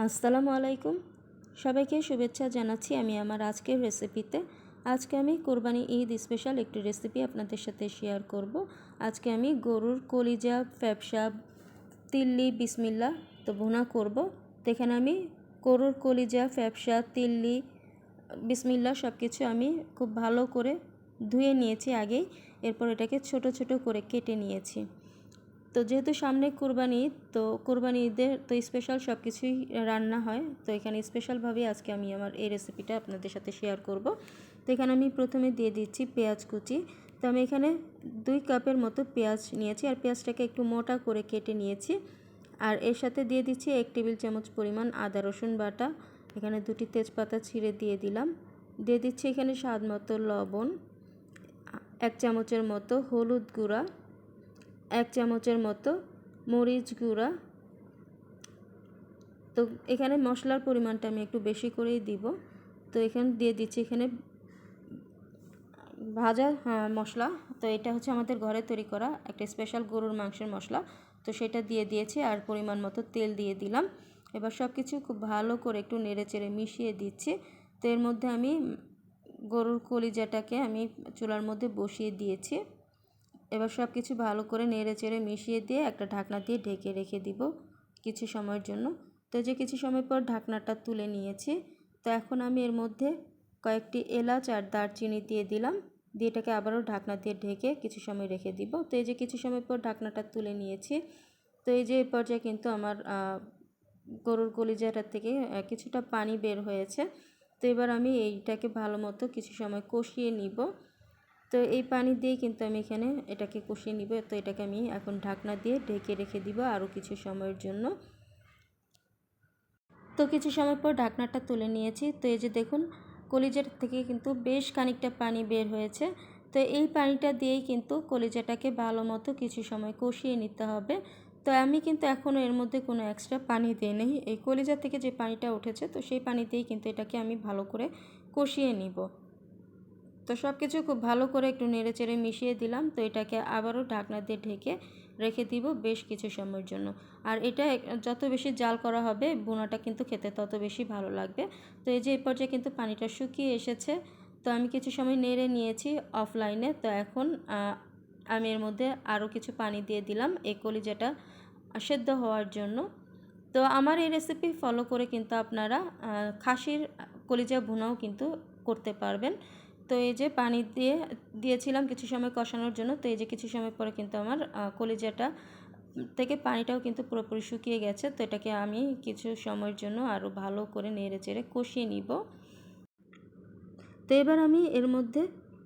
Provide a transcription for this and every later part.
আসসালামু আলাইকুম, সবাইকে শুভেচ্ছা জানাচ্ছি আমি আমার আজকের রেসিপিতে। আজকে আমি কোরবানি ঈদ স্পেশাল একটি রেসিপি আপনাদের সাথে শেয়ার করব। আজকে আমি গরুর কলিজা, ফ্যাপসা, তিল্লি বিসমিল্লাহ তো ভুনা করব। তো এখানে আমি গরুর কলিজা, ফ্যাপসা, তিল্লি বিসমিল্লাহ সব কিছু আমি খুব ভালো করে ধুয়ে নিয়েছি আগেই। এরপর এটাকে ছোট ছোট করে কেটে নিয়েছি। তো যেহেতু সামনে কোরবানি ঈদ, তো কোরবানি ঈদের তো স্পেশাল সব কিছুই রান্না হয়। তো এখানে স্পেশালভাবে আজকে আমি আমার এই রেসিপিটা আপনাদের সাথে শেয়ার করব। তো এখানে আমি প্রথমে দিয়ে দিচ্ছি পেঁয়াজ কুচি। তো আমি এখানে 2 কাপের মতো পেঁয়াজ নিয়েছি, আর পেঁয়াজটাকে একটু মোটা করে কেটে নিয়েছি। আর এর সাথে দিয়ে দিচ্ছি 1 টেবিল চামচ পরিমাণ আদা রসুন বাটা। এখানে 2টি তেজপাতা ছিঁড়ে দিয়ে দিলাম। দিয়ে দিচ্ছি এখানে স্বাদ মতো লবণ, 1 চামচের মতো হলুদ গুঁড়া, 1 চামচের মতো মরিচ গুঁড়া। তো এখানে মশলার পরিমাণটা আমি একটু বেশি করেই দিব। তো এখানে দিয়ে দিচ্ছি এখানে ভাজা মশলা। তো এটা হচ্ছে আমাদের ঘরে তৈরি করা একটা স্পেশাল গরুর মাংসের মশলা। তো সেটা দিয়ে দিয়েছি, আর পরিমাণ মতো তেল দিয়ে দিলাম। এবার সব কিছু খুব ভালো করে একটু নেড়েচেড়ে মিশিয়ে দিচ্ছি। তো এর মধ্যে আমি গরুর কলিজাটাকে আমি চুলার মধ্যে বসিয়ে দিয়েছি। এবার সব কিছু ভালো করে নেড়েচেড়ে মিশিয়ে দিয়ে একটা ঢাকনা দিয়ে ঢেকে রেখে দিব কিছু সময়ের জন্য। তো যে কিছু সময় পর ঢাকনাটা তুলে নিয়েছি। তো এখন আমি এর মধ্যে কয়েকটি এলাচ আর দারচিনি দিয়ে দিলাম। দিয়ে এটাকে আবারও ঢাকনা দিয়ে ঢেকে কিছু সময় রেখে দিব। তো এই যে কিছু সময় পর ঢাকনাটা তুলে নিয়েছি। তো এই যে এই পর্যায়ে কিন্তু আমার গরুর কলিজাটার থেকে কিছুটা পানি বের হয়েছে। তো এবার আমি এইটাকে ভালো মতো কিছু সময় কষিয়ে নিব। তো এই পানি দিয়ে কিন্তু আমি এখানে এটাকে কষিয়ে নিব। তো এটাকে আমি এখন ঢাকনা দিয়ে ঢেকে রেখে দিব আরও কিছু সময়ের জন্য। তো কিছু সময় পর ঢাকনাটা তুলে নিয়েছি। তো এই যে দেখুন, কলিজার থেকে কিন্তু বেশ খানিকটা পানি বের হয়েছে। তো এই পানিটা দিয়েই কিন্তু কলিজাটাকে ভালো মতো কিছু সময় কষিয়ে নিতে হবে। তো আমি কিন্তু এখনও এর মধ্যে কোনো এক্সট্রা পানি দিই নেই। এই কলিজা থেকে যে পানিটা উঠেছে, তো সেই পানি দিয়েই কিন্তু এটাকে আমি ভালো করে কষিয়ে নিব। তো সব কিছু খুব ভালো করে একটু নেড়েচেড়ে মিশিয়ে দিলাম। তো এটাকে আবারও ঢাকনা দিয়ে ঢেকে রেখে দিব বেশ কিছু সময়ের জন্য। আর এটা যত বেশি জাল করা হবে, ভুনাটা কিন্তু খেতে তত বেশি ভালো লাগবে। তো এই যে এই পর্যায়ে কিন্তু পানিটা শুকিয়ে এসেছে। তো আমি কিছু সময় নেড়ে নিয়েছি অফলাইনে। তো এখন আমি এর মধ্যে আরও কিছু পানি দিয়ে দিলাম এই কলিজাটা সেদ্ধ হওয়ার জন্য। তো আমার এই রেসিপি ফলো করে কিন্তু আপনারা খাসির কলিজা ভুনাও কিন্তু করতে পারবেন। তো এই যে পানি দিয়েছিলাম কিছু সময় কষানোর জন্য। তো এই যে কিছু সময় পরে কিন্তু আমার কলিজাটা থেকে পানিটাও কিন্তু পুরোপুরি শুকিয়ে গেছে। তো এটাকে আমি কিছু সময়ের জন্য আরও ভালো করে নেড়েচেড়ে কষিয়ে নিব। তো এবার আমি এর মধ্যে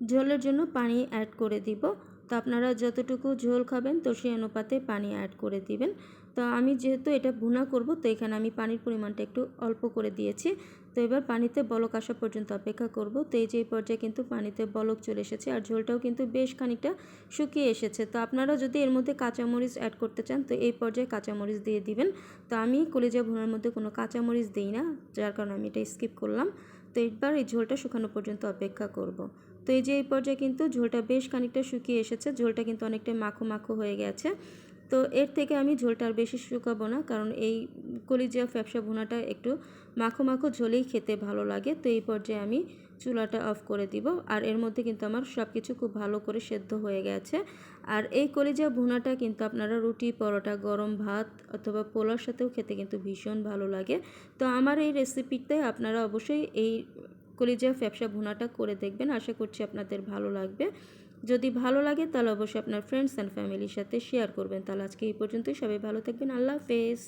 ঝোলের জন্য পানি অ্যাড করে দিব। তো আপনারা যতটুকু ঝোল খাবেন তো সেই অনুপাতে পানি অ্যাড করে দিবেন। তো আমি যেহেতু এটা ভুনা করব, তো এখানে আমি পানির পরিমাণটা একটু অল্প করে দিয়েছি। তো এবার পানিতে বলক আসা পর্যন্ত অপেক্ষা করব। তো এই যে এই পর্যায়ে কিন্তু পানিতে বলক চলে এসেছে, আর ঝোলটাও কিন্তু বেশ খানিকটা শুকিয়ে এসেছে। তো আপনারা যদি এর মধ্যে কাঁচামরিচ অ্যাড করতে চান, তো এই পর্যায়ে কাঁচামরিচ দিয়ে দিবেন। তো আমি কলিজা ভুনার মধ্যে কোনো কাঁচামরিচ দিই না, যার কারণে আমি এটা স্কিপ করলাম। তো এবার এই ঝোলটা শুকানো পর্যন্ত অপেক্ষা করব। তো এই যে এই পর্যায়ে কিন্তু ঝোলটা বেশ খানিকটা শুকিয়ে এসেছে। ঝোলটা কিন্তু অনেকটা মাখো মাখো হয়ে গেছে। তো এর থেকে আমি ঝোলটা আর বেশি শুকাবো না, কারণ এই কলিজা ফ্যাপসা ভুনাটা একটু মাখো মাখো ঝোলেই খেতে ভালো লাগে। তো এই পর্যায়ে আমি চুলাটা অফ করে দিব। আর এর মধ্যে কিন্তু আমার সব কিছু খুব ভালো করে সেদ্ধ হয়ে গেছে। আর এই কলিজা ভুনাটা কিন্তু আপনারা রুটি, পরোটা, গরম ভাত অথবা পোলাওর সাথেও খেতে কিন্তু ভীষণ ভালো লাগে। তো আমার এই রেসিপিতে আপনারা অবশ্যই এই কলিজা ফ্যাপসা ভুনাটা করে দেখবেন। আশা করছি আপনাদের ভালো লাগবে। যদি ভালো লাগে তাহলে অবশ্যই আপনার ফ্রেন্ডস অ্যান্ড ফ্যামিলির সাথে শেয়ার করবেন। তাহলে আজকে এই পর্যন্তই। সবাই ভালো থাকবেন। আল্লাহ হাফেজ।